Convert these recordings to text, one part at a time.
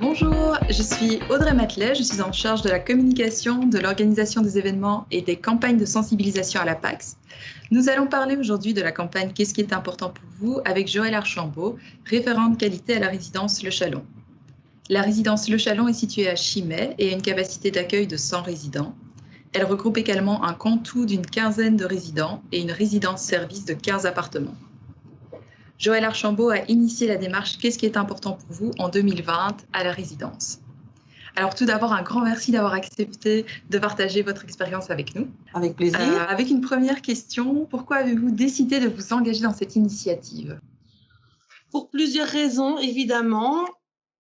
Bonjour, je suis Audrey Matelet, je suis en charge de la communication, de l'organisation des événements et des campagnes de sensibilisation à la PAX. Nous allons parler aujourd'hui de la campagne Qu'est-ce qui est important pour vous avec Joëlle Archambault, référente qualité à la résidence Le Chalon. La résidence Le Chalon est située à Chimay et a une capacité d'accueil de 100 résidents. Elle regroupe également un cantou d'une quinzaine de résidents et une résidence-service de 15 appartements. Joëlle Archambault a initié la démarche Qu'est-ce qui est important pour vous en 2020 à la résidence. Alors tout d'abord, un grand merci d'avoir accepté de partager votre expérience avec nous. Avec plaisir. Avec une première question, pourquoi avez-vous décidé de vous engager dans cette initiative? Pour plusieurs raisons, évidemment.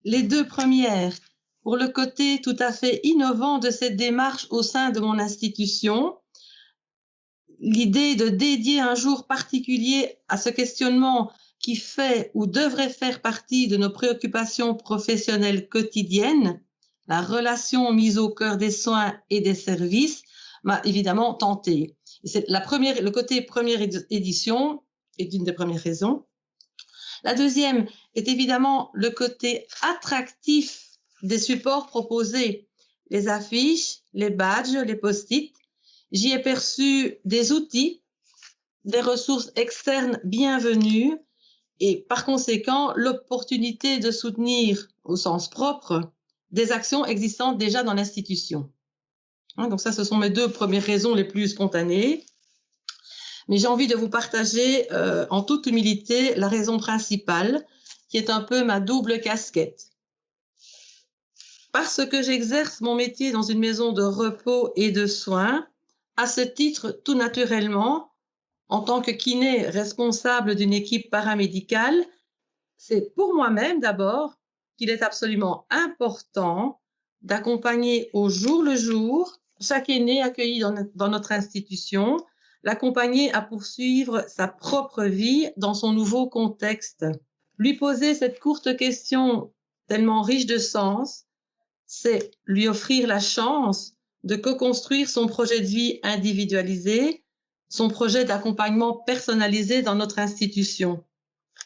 Les deux premières, pour le côté tout à fait innovant de cette démarche au sein de mon institution, l'idée de dédier un jour particulier à ce questionnement qui fait ou devrait faire partie de nos préoccupations professionnelles quotidiennes, la relation mise au cœur des soins et des services, m'a évidemment tentée. C'est le côté première édition est une des premières raisons. La deuxième est évidemment le côté attractif des supports proposés, les affiches, les badges, les post-it. J'y ai perçu des outils, des ressources externes bienvenues et par conséquent l'opportunité de soutenir au sens propre des actions existantes déjà dans l'institution. Donc ça, ce sont mes deux premières raisons les plus spontanées. Mais j'ai envie de vous partager en toute humilité la raison principale qui est un peu ma double casquette. Parce que j'exerce mon métier dans une maison de repos et de soins, à ce titre, tout naturellement, en tant que kiné responsable d'une équipe paramédicale, c'est pour moi-même d'abord qu'il est absolument important d'accompagner au jour le jour chaque aîné accueilli dans notre institution, l'accompagner à poursuivre sa propre vie dans son nouveau contexte. Lui poser cette courte question tellement riche de sens, c'est lui offrir la chance de co-construire son projet de vie individualisé, son projet d'accompagnement personnalisé dans notre institution.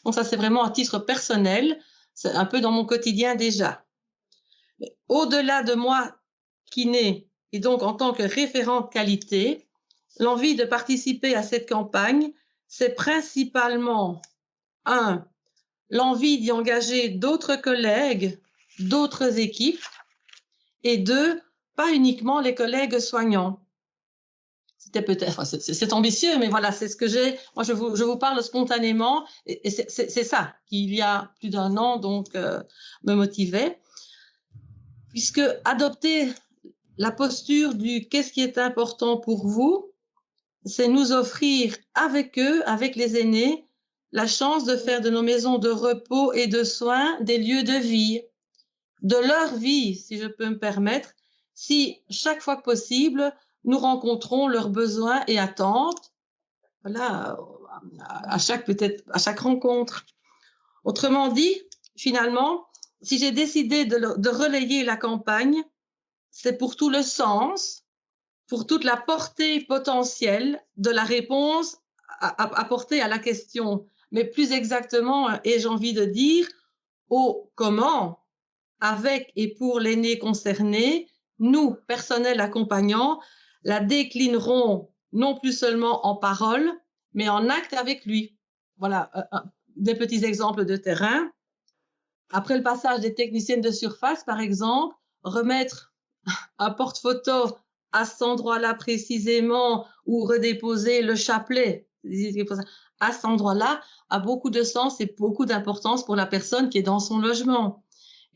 Donc ça, c'est vraiment à titre personnel, c'est un peu dans mon quotidien déjà. Mais au-delà de moi, kiné, et donc en tant que référente qualité, l'envie de participer à cette campagne, c'est principalement, l'envie d'y engager d'autres collègues, d'autres équipes, et deux, pas uniquement les collègues soignants. C'était peut-être, c'est ambitieux, mais voilà, c'est ce que j'ai. Moi, je vous parle spontanément, et c'est ça qui, il y a plus d'un an, donc, me motivait. Puisque adopter la posture du qu'est-ce qui est important pour vous, c'est nous offrir avec eux, avec les aînés, la chance de faire de nos maisons de repos et de soins des lieux de vie, de leur vie, si je peux me permettre, si chaque fois que possible, nous rencontrons leurs besoins et attentes, voilà, à chaque rencontre. Autrement dit, finalement, si j'ai décidé de relayer la campagne, c'est pour tout le sens, pour toute la portée potentielle de la réponse apportée à la question, mais plus exactement, ai-je envie de dire, au comment, avec et pour l'aîné concerné, nous, personnel accompagnant, la déclinerons non plus seulement en paroles, mais en actes avec lui. Voilà, des petits exemples de terrain. Après le passage des techniciennes de surface, par exemple, remettre un porte-photo à cet endroit-là précisément ou redéposer le chapelet à cet endroit-là a beaucoup de sens et beaucoup d'importance pour la personne qui est dans son logement.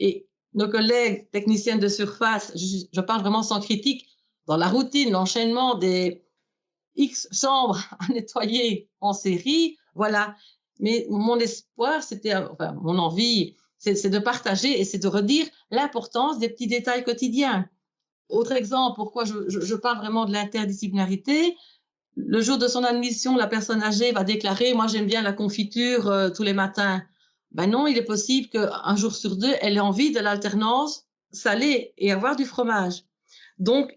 Et nos collègues techniciennes de surface, je parle vraiment sans critique, dans la routine, l'enchaînement des X chambres à nettoyer en série, voilà. Mais mon espoir, enfin, mon envie, c'est de partager et c'est de redire l'importance des petits détails quotidiens. Autre exemple, pourquoi je parle vraiment de l'interdisciplinarité. Le jour de son admission, la personne âgée va déclarer « Moi, j'aime bien la confiture tous les matins ». Ben non, il est possible qu'un jour sur deux, elle ait envie de l'alternance salée et avoir du fromage. Donc,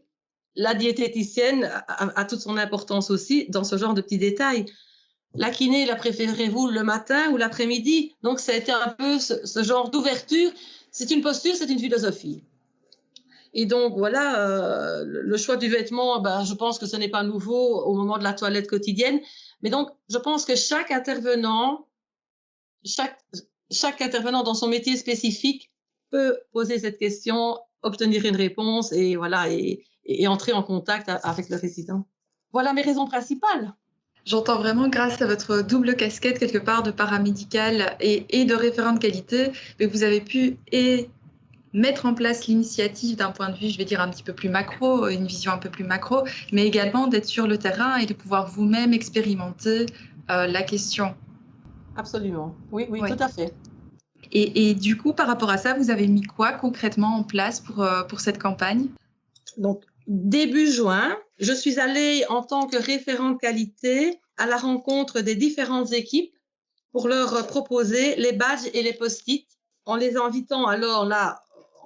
la diététicienne a toute son importance aussi dans ce genre de petits détails. la kiné, la préférez-vous le matin ou l'après-midi? Donc, ça a été un peu ce genre d'ouverture. C'est une posture, c'est une philosophie. Et donc, voilà, le choix du vêtement, ben, je pense que ce n'est pas nouveau au moment de la toilette quotidienne. Mais donc, je pense que chaque intervenant dans son métier spécifique peut poser cette question, obtenir une réponse et voilà, et entrer en contact avec le résident. Voilà mes raisons principales. J'entends vraiment, grâce à votre double casquette quelque part de paramédicale et de référent de qualité, que vous avez pu mettre en place l'initiative d'un point de vue, je vais dire, un petit peu plus macro, une vision un peu plus macro, mais également d'être sur le terrain et de pouvoir vous-même expérimenter la question. Absolument. Oui, oui, Oui. tout à fait. Et du coup, par rapport à ça, vous avez mis quoi concrètement en place pour cette campagne? Donc, début juin, je suis allée en tant que référente qualité à la rencontre des différentes équipes pour leur proposer les badges et les post-it, en les invitant alors là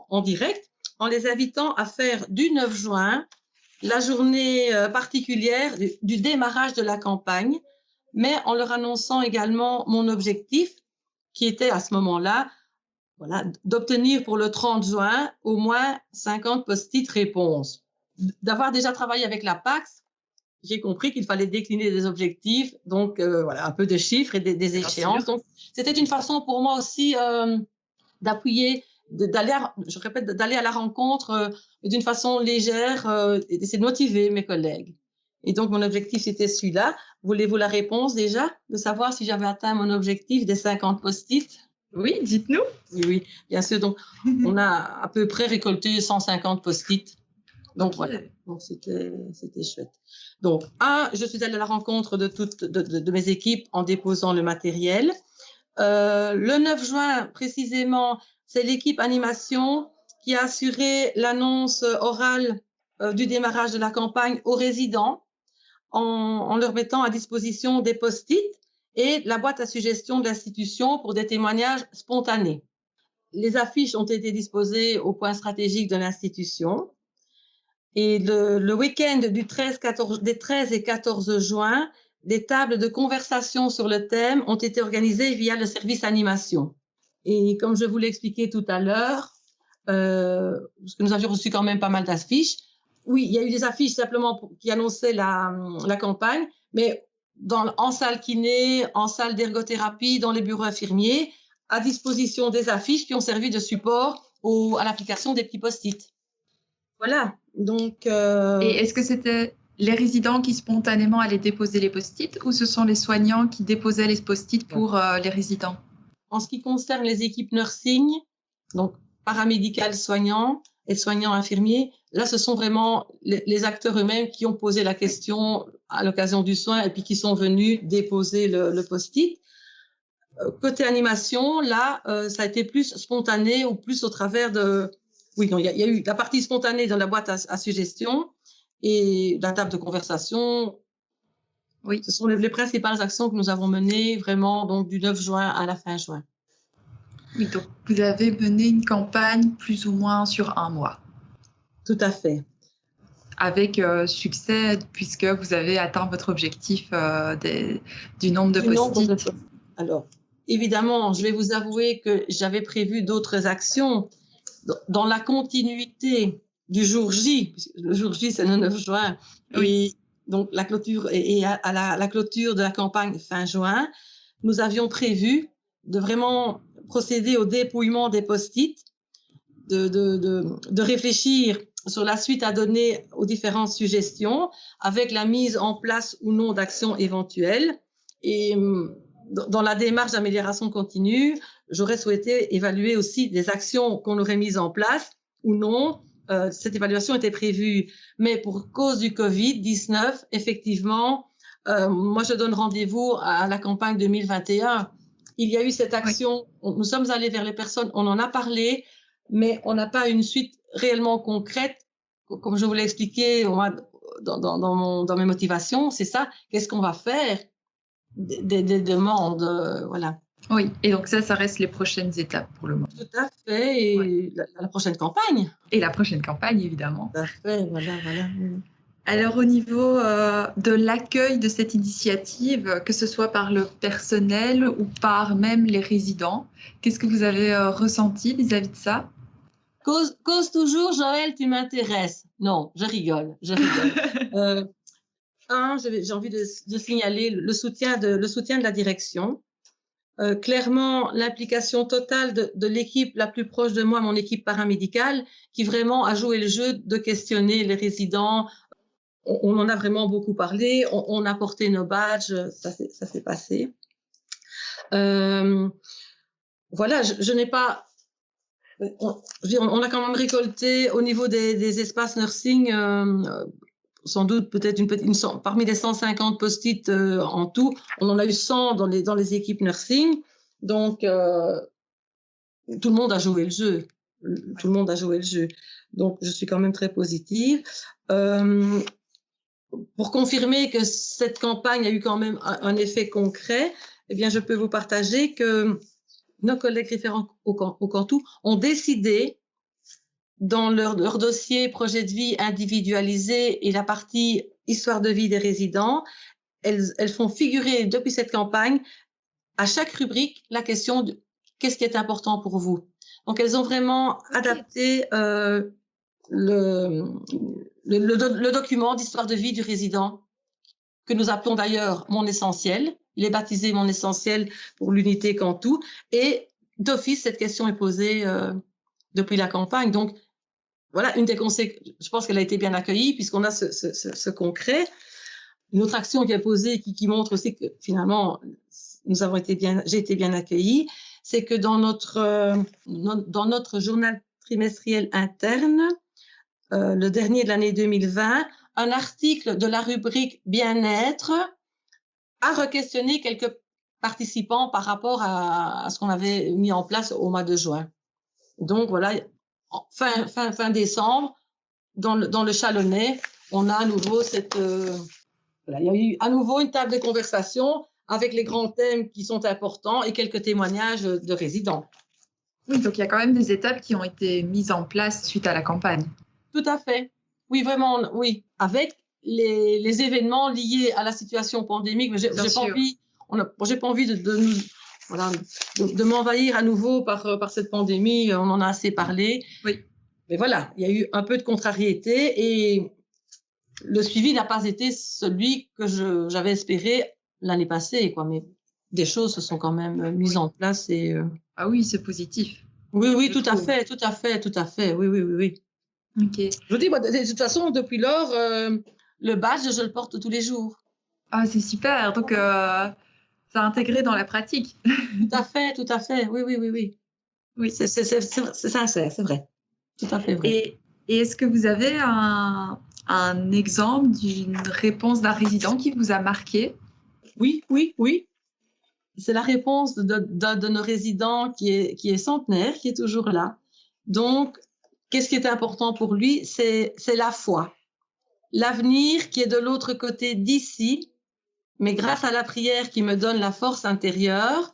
en direct, en les invitant à faire du 9 juin la journée particulière du démarrage de la campagne, mais en leur annonçant également mon objectif, qui était à ce moment-là, voilà, d'obtenir pour le 30 juin au moins 50 post-it réponses. D'avoir déjà travaillé avec la PAX, j'ai compris qu'il fallait décliner des objectifs, donc voilà, un peu de chiffres et des échéances. Donc, c'était une façon pour moi aussi d'appuyer, je répète, d'aller à la rencontre d'une façon légère et d'essayer de motiver mes collègues. Et donc, mon objectif, c'était celui-là. Voulez-vous la réponse déjà, de savoir si j'avais atteint mon objectif des 50 post-it? Oui, dites-nous. Oui, oui, bien sûr. Donc, on a à peu près récolté 150 post-it. Donc, Okay. voilà. Donc, c'était chouette. Donc, je suis allée à la rencontre de mes équipes en déposant le matériel. Le 9 juin, précisément, c'est l'équipe animation qui a assuré l'annonce orale du démarrage de la campagne aux résidents en leur mettant à disposition des post-it et la boîte à suggestions de l'institution pour des témoignages spontanés. Les affiches ont été disposées au point stratégique de l'institution. Et le week-end des 13 et 14 juin, des tables de conversation sur le thème ont été organisées via le service animation. Et comme je vous l'ai expliqué tout à l'heure, parce que nous avions reçu quand même pas mal d'affiches, oui, il y a eu des affiches simplement qui annonçaient la campagne, mais en salle kiné, en salle d'ergothérapie, dans les bureaux infirmiers, à disposition des affiches qui ont servi de support à l'application des petits post-it. Voilà, donc... Et est-ce que c'était les résidents qui spontanément allaient déposer les post-it ou ce sont les soignants qui déposaient les post-it pour les résidents? En ce qui concerne les équipes nursing, donc paramédicales soignants et soignants infirmiers, là, ce sont vraiment les acteurs eux-mêmes qui ont posé la question à l'occasion du soin et puis qui sont venus déposer le post-it. Côté animation, là, ça a été plus spontané ou plus au travers de... Oui, non, il y a eu la partie spontanée dans la boîte à suggestions et la table de conversation. Oui. Ce sont les principales actions que nous avons menées vraiment donc du 9 juin à la fin juin. Oui, donc vous avez mené une campagne plus ou moins sur un mois. Tout à fait. Avec succès, puisque vous avez atteint votre objectif du nombre de post-it. Alors, évidemment, je vais vous avouer que j'avais prévu d'autres actions dans la continuité du jour J. Le jour J, c'est le 9 juin. Oui. Et donc, la clôture, et à la clôture de la campagne fin juin, nous avions prévu de vraiment procéder au dépouillement des post-it, de réfléchir sur la suite à donner aux différentes suggestions avec la mise en place ou non d'actions éventuelles. Et dans la démarche d'amélioration continue, j'aurais souhaité évaluer aussi des actions qu'on aurait mises en place ou non. Cette évaluation était prévue, mais pour cause du Covid-19, effectivement, moi je donne rendez-vous à la campagne 2021. Il y a eu cette action, nous sommes allés vers les personnes, on en a parlé, mais on n'a pas une suite réellement concrète. Comme je vous l'ai expliqué dans mes motivations, c'est ça. Qu'est-ce qu'on va faire? Des demandes, voilà. Oui, et donc ça reste les prochaines étapes pour le moment. Tout à fait, et la prochaine campagne. Et la prochaine campagne, évidemment. Tout à fait, voilà. Alors, au niveau de l'accueil de cette initiative, que ce soit par le personnel ou par même les résidents, qu'est-ce que vous avez ressenti vis-à-vis de ça? Cause toujours, Joël, tu m'intéresses. Non, je rigole, je rigole. J'ai envie de signaler le soutien de la direction. Clairement, l'implication totale de l'équipe la plus proche de moi, mon équipe paramédicale, qui vraiment a joué le jeu de questionner les résidents. On en a vraiment beaucoup parlé. On a porté nos badges, ça s'est passé. Voilà, je n'ai pas. On a quand même récolté au niveau des espaces nursing, sans doute peut-être parmi les 150 post-it en tout, on en a eu 100 dans les équipes nursing. Donc, tout le monde a joué le jeu. Tout le monde a joué le jeu. Donc, je suis quand même très positive. Pour confirmer que cette campagne a eu quand même un effet concret, eh bien, je peux vous partager que nos collègues référents au Cantou ont décidé, dans leur dossier projet de vie individualisé et la partie histoire de vie des résidents, elles font figurer depuis cette campagne à chaque rubrique la question de qu'est-ce qui est important pour vous. Donc, elles ont vraiment adapté le document d'histoire de vie du résident, que nous appelons d'ailleurs Mon Essentiel. Il est baptisé Mon Essentiel pour l'unité Cantou. Et d'office, cette question est posée depuis la campagne. Donc, voilà, une des conséquences, je pense qu'elle a été bien accueillie puisqu'on a ce concret. Une autre action qui est posée qui montre aussi que finalement, j'ai été bien accueillie, c'est que dans notre journal trimestriel interne, le dernier de l'année 2020, un article de la rubrique Bien-être a re-questionné quelques participants par rapport à ce qu'on avait mis en place au mois de juin. Donc voilà, fin décembre, dans le Chalonnais, on a à nouveau il y a eu à nouveau une table de conversation avec les grands thèmes qui sont importants et quelques témoignages de résidents. Oui, donc il y a quand même des étapes qui ont été mises en place suite à la campagne. Tout à fait. Oui, vraiment, oui. Avec les événements liés à la situation pandémique, mais j'ai pas envie de m'envahir à nouveau par cette pandémie. On en a assez parlé. Oui. Mais voilà, il y a eu un peu de contrariété et le suivi n'a pas été celui que j'avais espéré l'année passée, quoi. Mais des choses se sont quand même mises en place et. Ah oui, c'est positif. Oui, tout à fait, tout à fait, tout à fait. Oui. Ok. Je vous dis, moi, de toute façon, depuis lors, le badge, je le porte tous les jours. Ah, c'est super. Donc, ça a intégré dans la pratique. Tout à fait, tout à fait. Oui. Oui. C'est sincère, c'est vrai. Tout à fait vrai. Et est-ce que vous avez un exemple d'une réponse d'un résident qui vous a marqué? Oui. C'est la réponse de nos résidents qui est centenaire, qui est toujours là. Donc, qu'est-ce qui est important pour lui? C'est la foi. L'avenir qui est de l'autre côté d'ici, mais grâce à la prière qui me donne la force intérieure,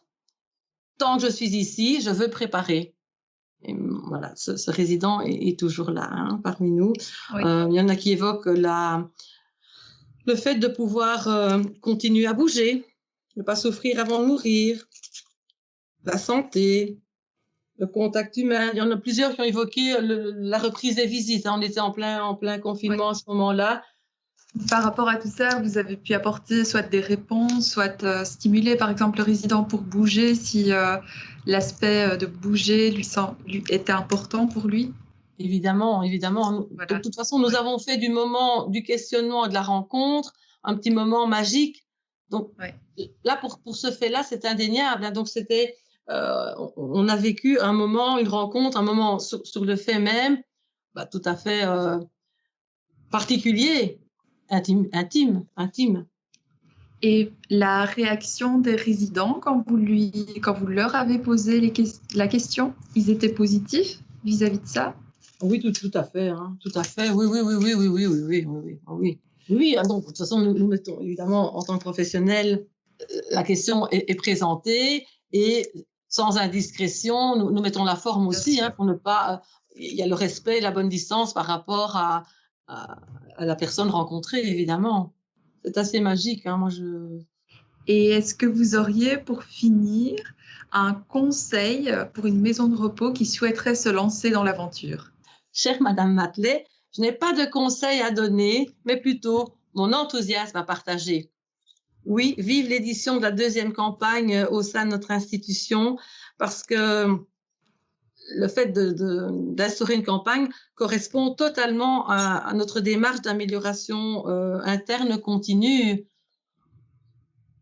tant que je suis ici, je veux préparer. Et voilà, ce résident est toujours là, hein, parmi nous. Oui. Il y en a qui évoquent le fait de pouvoir continuer à bouger, ne pas souffrir avant de mourir, la santé, le contact humain. Il y en a plusieurs qui ont évoqué la reprise des visites. On était en plein confinement à ce moment-là. Par rapport à tout ça, vous avez pu apporter soit des réponses, soit stimuler par exemple le résident pour bouger si l'aspect de bouger lui était important pour lui? Évidemment. Voilà. De toute façon, nous avons fait du moment du questionnement et de la rencontre un petit moment magique. Donc là, pour ce fait-là, c'est indéniable. Hein. Donc c'était, on a vécu un moment, une rencontre, un moment sur le fait même, tout à fait particulier, intime. Et la réaction des résidents quand vous leur avez posé la question, ils étaient positifs vis-à-vis de ça? Oui, tout à fait, hein, tout à fait. Oui. Oui, donc de toute façon, nous mettons évidemment en tant que professionnels, la question est présentée et sans indiscrétion, nous mettons la forme aussi, hein, pour ne pas. Il y a le respect, la bonne distance par rapport à à la personne rencontrée, évidemment. C'est assez magique, hein, Et est-ce que vous auriez, pour finir, un conseil pour une maison de repos qui souhaiterait se lancer dans l'aventure? Chère Madame Matelet, je n'ai pas de conseils à donner, mais plutôt mon enthousiasme à partager. Oui, vive l'édition de la 2e campagne au sein de notre institution, parce que le fait d'instaurer une campagne correspond totalement à notre démarche d'amélioration interne continue.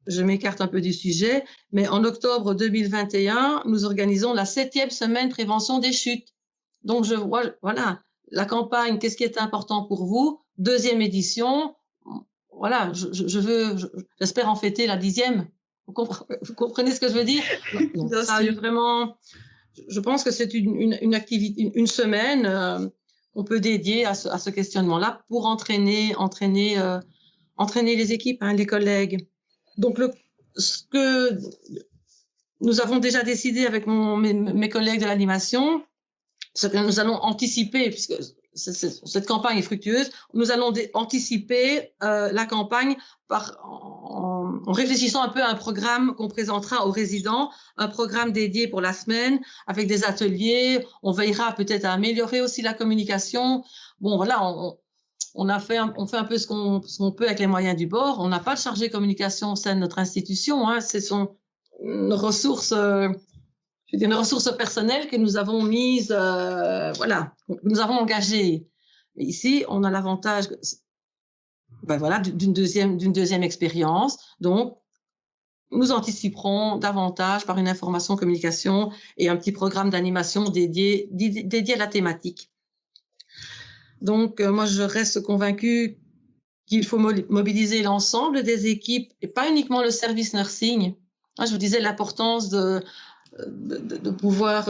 Je m'écarte un peu du sujet, mais en octobre 2021, nous organisons la 7e semaine prévention des chutes. Donc, je vois, voilà, la campagne, qu'est-ce qui est important pour vous? 2e édition, voilà, j'espère en fêter la 10e. Vous comprenez ce que je veux dire? Donc, Bien ça a eu sûr. vraiment, je pense que c'est une activité, une semaine qu'on peut dédier à ce questionnement-là pour entraîner les équipes, hein, les collègues. Donc, ce que nous avons déjà décidé avec mes collègues de l'animation, ce que nous allons anticiper, puisque cette campagne est fructueuse, nous allons anticiper la campagne en réfléchissant un peu à un programme qu'on présentera aux résidents, un programme dédié pour la semaine, avec des ateliers. On veillera peut-être à améliorer aussi la communication. Bon, voilà, on fait un peu ce qu'on peut avec les moyens du bord. On n'a pas de chargé de communication au sein de notre institution. Hein. Ce sont nos ressources, une ressource personnelle que nous avons mise, voilà, que nous avons engagée. Mais ici, on a l'avantage, voilà, d'une deuxième expérience. Donc, nous anticiperons davantage par une information communication et un petit programme d'animation dédié à la thématique. Donc, moi, je reste convaincue qu'il faut mobiliser l'ensemble des équipes et pas uniquement le service nursing. Je vous disais l'importance de pouvoir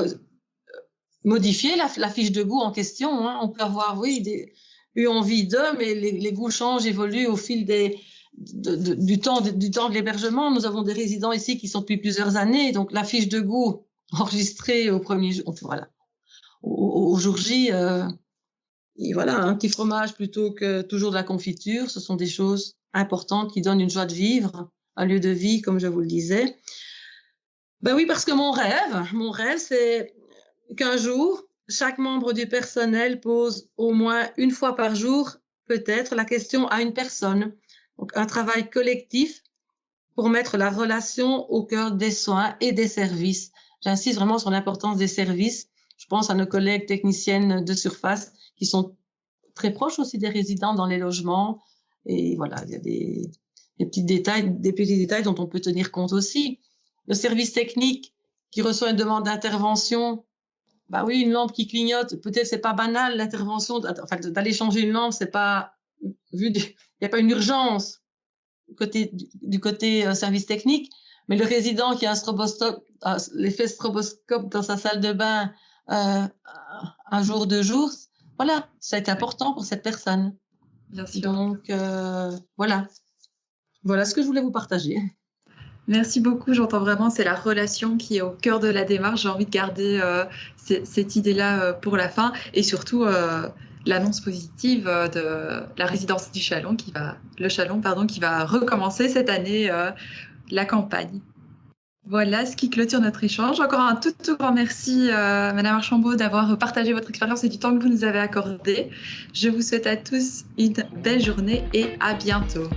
modifier la fiche de goût en question. Hein. On peut avoir, oui, eu envie d'eux, mais les goûts changent, évoluent au fil du temps de l'hébergement. Nous avons des résidents ici qui sont depuis plusieurs années, donc la fiche de goût enregistrée au premier jour, voilà, au jour J, et voilà, un petit fromage plutôt que toujours de la confiture, ce sont des choses importantes qui donnent une joie de vivre, un lieu de vie, comme je vous le disais. Ben oui, parce que mon rêve, c'est qu'un jour, chaque membre du personnel pose au moins une fois par jour, peut-être, la question à une personne. Donc, un travail collectif pour mettre la relation au cœur des soins et des services. J'insiste vraiment sur l'importance des services. Je pense à nos collègues techniciennes de surface qui sont très proches aussi des résidents dans les logements. Et voilà, il y a des petits détails dont on peut tenir compte aussi. Le service technique qui reçoit une demande d'intervention, bah oui, une lampe qui clignote, peut-être c'est pas banal l'intervention, enfin d'aller changer une lampe, c'est pas il n'y a pas une urgence du côté service technique, mais le résident qui a l'effet stroboscope dans sa salle de bain un jour, 2 jours, voilà, ça a été important pour cette personne. Bien sûr. Donc voilà ce que je voulais vous partager. Merci beaucoup, j'entends vraiment, c'est la relation qui est au cœur de la démarche. J'ai envie de garder cette idée-là pour la fin et surtout l'annonce positive de la résidence du Chalon qui va recommencer cette année la campagne. Voilà ce qui clôture notre échange. Encore un tout grand merci Madame Archambault d'avoir partagé votre expérience et du temps que vous nous avez accordé. Je vous souhaite à tous une belle journée et à bientôt.